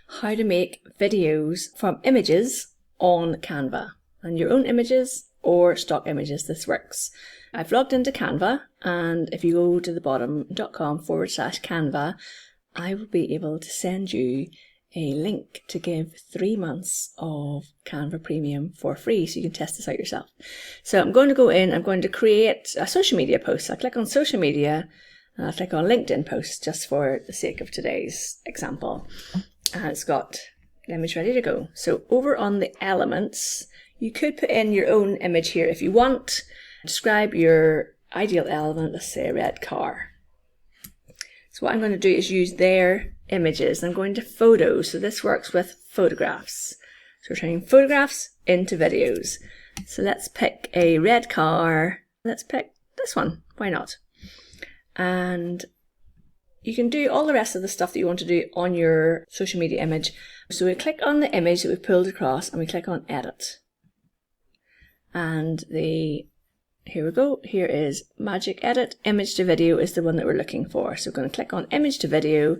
how to make videos from images on Canva, and your own images or stock images. This works. I've logged into Canva, and if you go to the bottom.com/Canva, I will be able to send you a link to give 3 months of Canva Premium for free, so you can test this out yourself. So I'm going to go in, I'm going to create a social media post. I'll click on social media, and I'll click on LinkedIn post just for the sake of today's example. And it's got the image ready to go. So over on the elements, you could put in your own image here if you want. Describe your ideal element, let's say a red car. So what I'm going to do is use their images. I'm going to photos, so this works with photographs. So we're turning photographs into videos. So let's pick a red car. Let's pick this one, why not? And you can do all the rest of the stuff that you want to do on your social media image. So we click on the image that we've pulled across and we click on edit. And here we go, here is magic edit, image to video is the one that we're looking for. So we're going to click on image to video.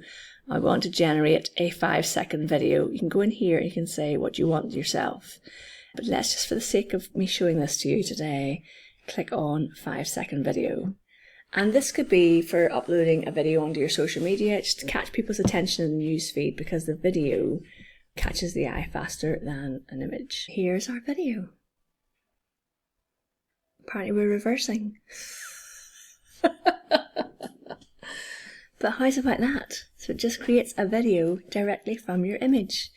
I want to generate a 5-second video. You can go in here and you can say what you want yourself. But let's just, for the sake of me showing this to you today, click on 5-second video. And this could be for uploading a video onto your social media, just to catch people's attention in the newsfeed, because the video catches the eye faster than an image. Here's our video. Apparently we're reversing. But how's about that? So it just creates a video directly from your image.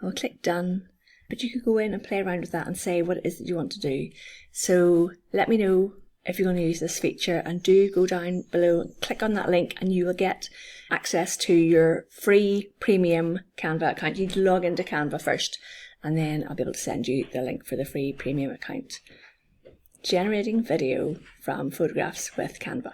I'll click done, but you could go in and play around with that and say what it is that you want to do. So let me know if you're going to use this feature, and do go down below and click on that link and you will get access to your free premium Canva account. You need to log into Canva first, and then I'll be able to send you the link for the free premium account. Generating video from photographs with Canva.